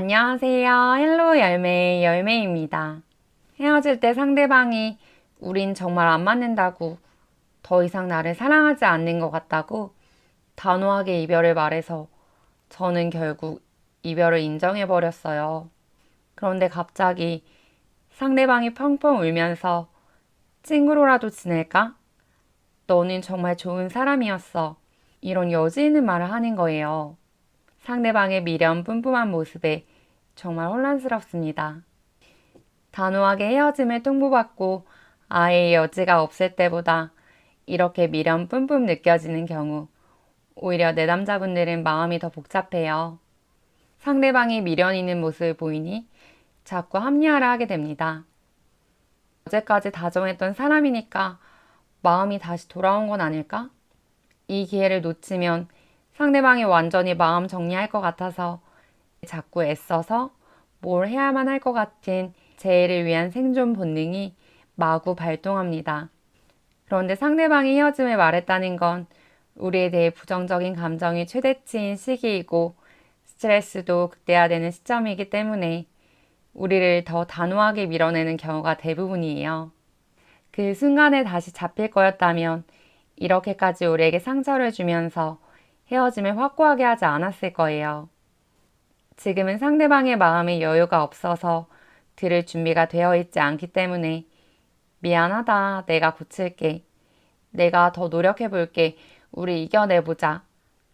안녕하세요. 헬로 열매입니다. 헤어질 때 상대방이 우린 정말 안 맞는다고, 더 이상 나를 사랑하지 않는 것 같다고 단호하게 이별을 말해서 저는 결국 이별을 인정해버렸어요. 그런데 갑자기 상대방이 펑펑 울면서 친구로라도 지낼까? 너는 정말 좋은 사람이었어. 이런 여지 있는 말을 하는 거예요. 상대방의 미련 뿜뿜한 모습에 정말 혼란스럽습니다. 단호하게 헤어짐을 통보받고 아예 여지가 없을 때보다 이렇게 미련 뿜뿜 느껴지는 경우 오히려 내담자분들은 마음이 더 복잡해요. 상대방이 미련 있는 모습을 보이니 자꾸 합리화를 하게 됩니다. 어제까지 다정했던 사람이니까 마음이 다시 돌아온 건 아닐까? 이 기회를 놓치면 상대방이 완전히 마음 정리할 것 같아서 자꾸 애써서 뭘 해야만 할 것 같은 재해를 위한 생존 본능이 마구 발동합니다. 그런데 상대방이 헤어짐을 말했다는 건 우리에 대해 부정적인 감정이 최대치인 시기이고 스트레스도 극대화되는 시점이기 때문에 우리를 더 단호하게 밀어내는 경우가 대부분이에요. 그 순간에 다시 잡힐 거였다면 이렇게까지 우리에게 상처를 주면서 헤어짐을 확고하게 하지 않았을 거예요. 지금은 상대방의 마음에 여유가 없어서 들을 준비가 되어 있지 않기 때문에 미안하다, 내가 고칠게. 내가 더 노력해 볼게. 우리 이겨내보자.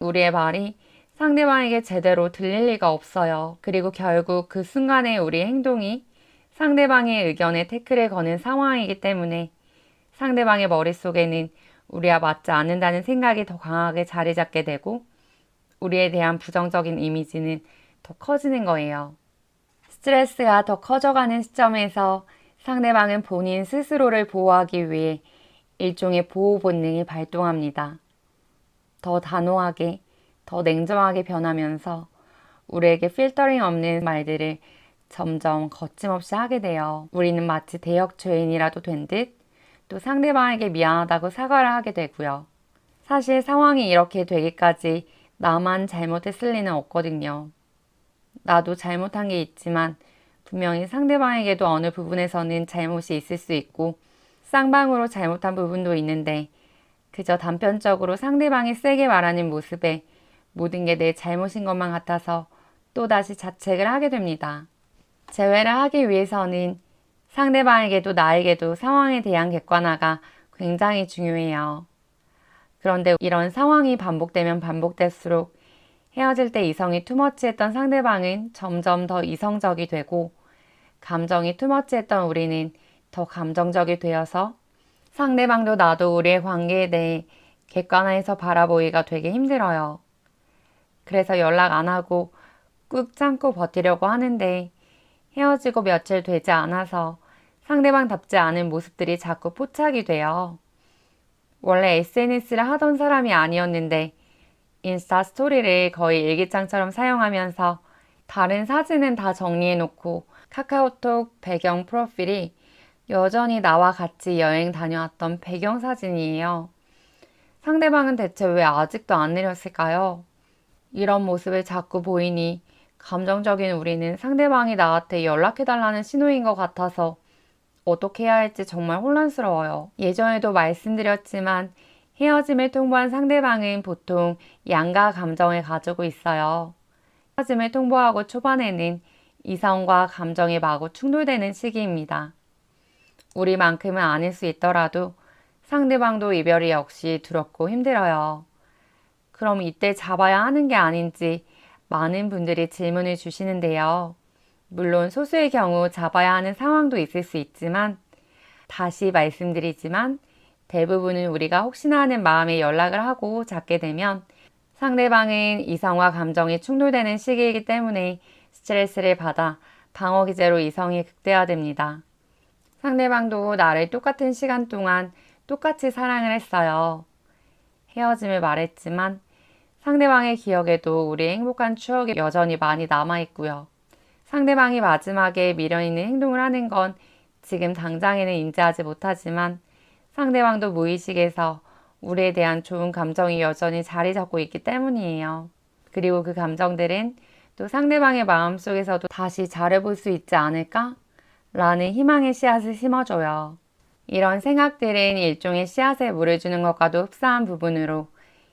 우리의 말이 상대방에게 제대로 들릴 리가 없어요. 그리고 결국 그 순간의 우리의 행동이 상대방의 의견에 태클을 거는 상황이기 때문에 상대방의 머릿속에는 우리와 맞지 않는다는 생각이 더 강하게 자리 잡게 되고 우리에 대한 부정적인 이미지는 더 커지는 거예요. 스트레스가 더 커져가는 시점에서 상대방은 본인 스스로를 보호하기 위해 일종의 보호 본능이 발동합니다. 더 단호하게, 더 냉정하게 변하면서 우리에게 필터링 없는 말들을 점점 거침없이 하게 돼요. 우리는 마치 대역 죄인이라도 된 듯 또 상대방에게 미안하다고 사과를 하게 되고요. 사실 상황이 이렇게 되기까지 나만 잘못했을 리는 없거든요. 나도 잘못한 게 있지만 분명히 상대방에게도 어느 부분에서는 잘못이 있을 수 있고 쌍방으로 잘못한 부분도 있는데 그저 단편적으로 상대방이 세게 말하는 모습에 모든 게 내 잘못인 것만 같아서 또다시 자책을 하게 됩니다. 재회를 하기 위해서는 상대방에게도 나에게도 상황에 대한 객관화가 굉장히 중요해요. 그런데 이런 상황이 반복되면 반복될수록 헤어질 때 이성이 투머치했던 상대방은 점점 더 이성적이 되고 감정이 투머치했던 우리는 더 감정적이 되어서 상대방도 나도 우리의 관계에 대해 객관화해서 바라보기가 되게 힘들어요. 그래서 연락 안 하고 꾹 참고 버티려고 하는데 헤어지고 며칠 되지 않아서 상대방답지 않은 모습들이 자꾸 포착이 돼요. 원래 SNS를 하던 사람이 아니었는데 인스타 스토리를 거의 일기장처럼 사용하면서 다른 사진은 다 정리해놓고 카카오톡 배경 프로필이 여전히 나와 같이 여행 다녀왔던 배경사진이에요. 상대방은 대체 왜 아직도 안 내렸을까요? 이런 모습을 자꾸 보이니 감정적인 우리는 상대방이 나한테 연락해달라는 신호인 것 같아서 어떻게 해야 할지 정말 혼란스러워요. 예전에도 말씀드렸지만 헤어짐을 통보한 상대방은 보통 양가 감정을 가지고 있어요. 헤어짐을 통보하고 초반에는 이성과 감정이 마구 충돌되는 시기입니다. 우리만큼은 아닐 수 있더라도 상대방도 이별이 역시 두렵고 힘들어요. 그럼 이때 잡아야 하는 게 아닌지 많은 분들이 질문을 주시는데요. 물론 소수의 경우 잡아야 하는 상황도 있을 수 있지만 다시 말씀드리지만 대부분은 우리가 혹시나 하는 마음에 연락을 하고 잡게 되면 상대방은 이성과 감정이 충돌되는 시기이기 때문에 스트레스를 받아 방어 기제로 이성이 극대화됩니다. 상대방도 나를 똑같은 시간 동안 똑같이 사랑을 했어요. 헤어짐을 말했지만 상대방의 기억에도 우리의 행복한 추억이 여전히 많이 남아있고요. 상대방이 마지막에 미련 있는 행동을 하는 건 지금 당장에는 인지하지 못하지만 상대방도 무의식에서 우리에 대한 좋은 감정이 여전히 자리 잡고 있기 때문이에요. 그리고 그 감정들은 또 상대방의 마음속에서도 다시 잘해볼 수 있지 않을까? 라는 희망의 씨앗을 심어줘요. 이런 생각들은 일종의 씨앗에 물을 주는 것과도 흡사한 부분으로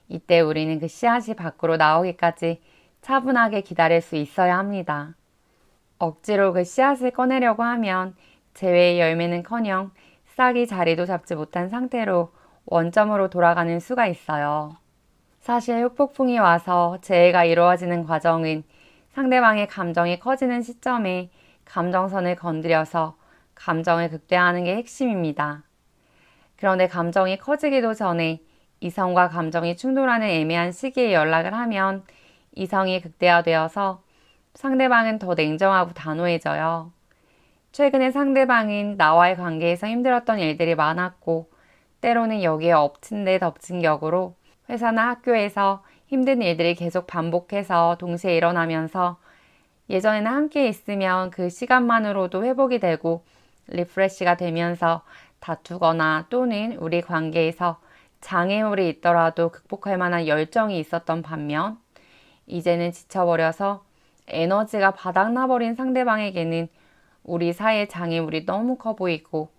이때 우리는 그 씨앗이 밖으로 나오기까지 차분하게 기다릴 수 있어야 합니다. 억지로 그 씨앗을 꺼내려고 하면 재회의 열매는커녕 싹이 자리도 잡지 못한 상태로 원점으로 돌아가는 수가 있어요. 사실 흑폭풍이 와서 재해가 이루어지는 과정은 상대방의 감정이 커지는 시점에 감정선을 건드려서 감정을 극대화하는 게 핵심입니다. 그런데 감정이 커지기도 전에 이성과 감정이 충돌하는 애매한 시기에 연락을 하면 이성이 극대화되어서 상대방은 더 냉정하고 단호해져요. 최근에 상대방은 나와의 관계에서 힘들었던 일들이 많았고 때로는 여기에 엎친 데 덮친 격으로 회사나 학교에서 힘든 일들이 계속 반복해서 동시에 일어나면서 예전에는 함께 있으면 그 시간만으로도 회복이 되고 리프레시가 되면서 다투거나 또는 우리 관계에서 장애물이 있더라도 극복할 만한 열정이 있었던 반면 이제는 지쳐버려서 에너지가 바닥나버린 상대방에게는 우리 사이의 장애물이 너무 커 보이고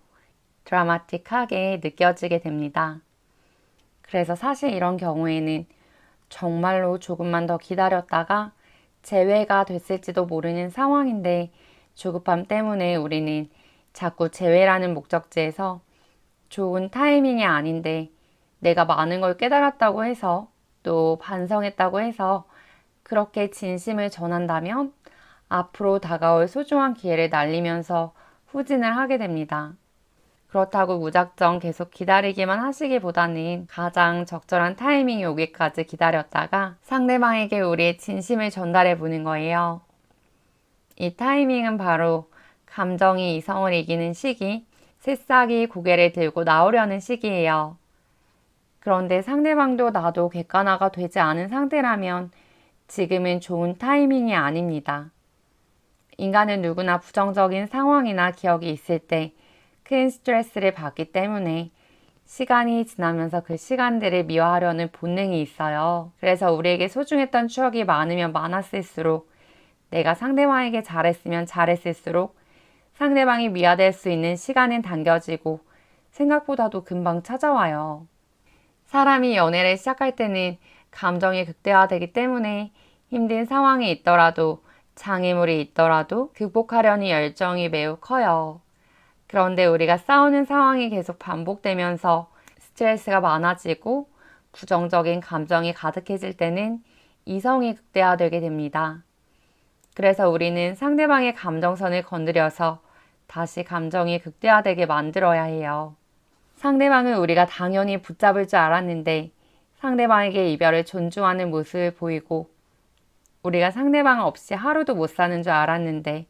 드라마틱하게 느껴지게 됩니다. 그래서 사실 이런 경우에는 정말로 조금만 더 기다렸다가 재회가 됐을지도 모르는 상황인데 조급함 때문에 우리는 자꾸 재회라는 목적지에서 좋은 타이밍이 아닌데 내가 많은 걸 깨달았다고 해서 또 반성했다고 해서 그렇게 진심을 전한다면 앞으로 다가올 소중한 기회를 날리면서 후진을 하게 됩니다. 그렇다고 무작정 계속 기다리기만 하시기보다는 가장 적절한 타이밍이 오기까지 기다렸다가 상대방에게 우리의 진심을 전달해 보는 거예요. 이 타이밍은 바로 감정이 이성을 이기는 시기, 새싹이 고개를 들고 나오려는 시기예요. 그런데 상대방도 나도 객관화가 되지 않은 상태라면 지금은 좋은 타이밍이 아닙니다. 인간은 누구나 부정적인 상황이나 기억이 있을 때 큰 스트레스를 받기 때문에 시간이 지나면서 그 시간들을 미화하려는 본능이 있어요. 그래서 우리에게 소중했던 추억이 많으면 많았을수록 내가 상대방에게 잘했으면 잘했을수록 상대방이 미화될 수 있는 시간은 당겨지고 생각보다도 금방 찾아와요. 사람이 연애를 시작할 때는 감정이 극대화되기 때문에 힘든 상황이 있더라도 장애물이 있더라도 극복하려는 열정이 매우 커요. 그런데 우리가 싸우는 상황이 계속 반복되면서 스트레스가 많아지고 부정적인 감정이 가득해질 때는 이성이 극대화되게 됩니다. 그래서 우리는 상대방의 감정선을 건드려서 다시 감정이 극대화되게 만들어야 해요. 상대방을 우리가 당연히 붙잡을 줄 알았는데 상대방에게 이별을 존중하는 모습을 보이고 우리가 상대방 없이 하루도 못 사는 줄 알았는데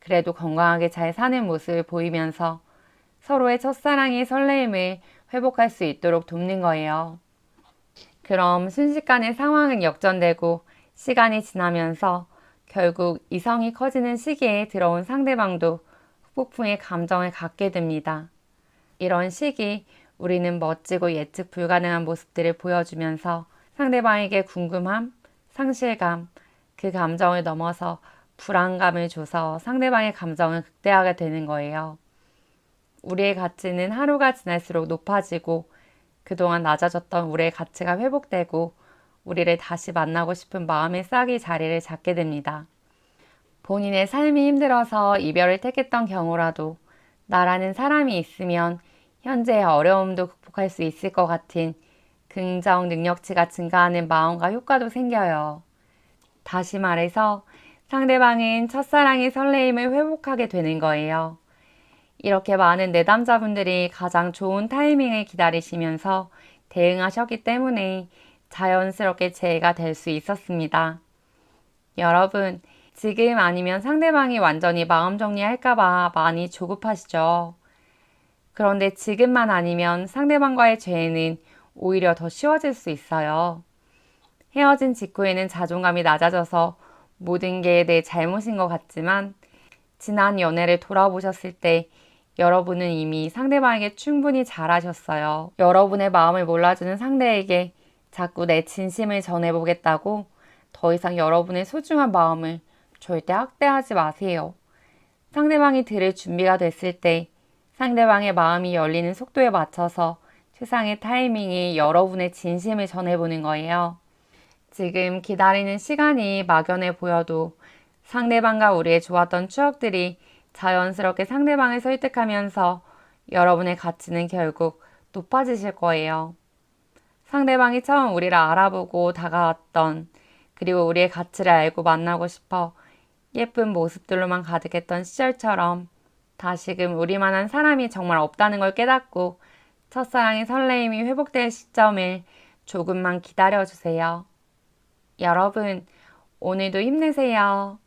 그래도 건강하게 잘 사는 모습을 보이면서 서로의 첫사랑의 설레임을 회복할 수 있도록 돕는 거예요. 그럼 순식간에 상황은 역전되고 시간이 지나면서 결국 이성이 커지는 시기에 들어온 상대방도 후폭풍의 감정을 갖게 됩니다. 이런 시기 우리는 멋지고 예측 불가능한 모습들을 보여주면서 상대방에게 궁금함, 상실감, 그 감정을 넘어서 불안감을 줘서 상대방의 감정을 극대화하게 되는 거예요. 우리의 가치는 하루가 지날수록 높아지고 그동안 낮아졌던 우리의 가치가 회복되고 우리를 다시 만나고 싶은 마음의 싹이 자리를 잡게 됩니다. 본인의 삶이 힘들어서 이별을 택했던 경우라도 나라는 사람이 있으면 현재의 어려움도 극복할 수 있을 것 같은 긍정 능력치가 증가하는 마음과 효과도 생겨요. 다시 말해서 상대방은 첫사랑의 설레임을 회복하게 되는 거예요. 이렇게 많은 내담자분들이 가장 좋은 타이밍을 기다리시면서 대응하셨기 때문에 자연스럽게 재해가 될 수 있었습니다. 여러분, 지금 아니면 상대방이 완전히 마음 정리할까봐 많이 조급하시죠? 그런데 지금만 아니면 상대방과의 재해는 오히려 더 쉬워질 수 있어요. 헤어진 직후에는 자존감이 낮아져서 모든 게 내 잘못인 것 같지만 지난 연애를 돌아보셨을 때 여러분은 이미 상대방에게 충분히 잘하셨어요. 여러분의 마음을 몰라주는 상대에게 자꾸 내 진심을 전해보겠다고 더 이상 여러분의 소중한 마음을 절대 학대하지 마세요. 상대방이 들을 준비가 됐을 때 상대방의 마음이 열리는 속도에 맞춰서 최상의 타이밍이 여러분의 진심을 전해보는 거예요. 지금 기다리는 시간이 막연해 보여도 상대방과 우리의 좋았던 추억들이 자연스럽게 상대방을 설득하면서 여러분의 가치는 결국 높아지실 거예요. 상대방이 처음 우리를 알아보고 다가왔던, 그리고 우리의 가치를 알고 만나고 싶어 예쁜 모습들로만 가득했던 시절처럼 다시금 우리만한 사람이 정말 없다는 걸 깨닫고 첫사랑의 설레임이 회복될 시점을 조금만 기다려주세요. 여러분, 오늘도 힘내세요.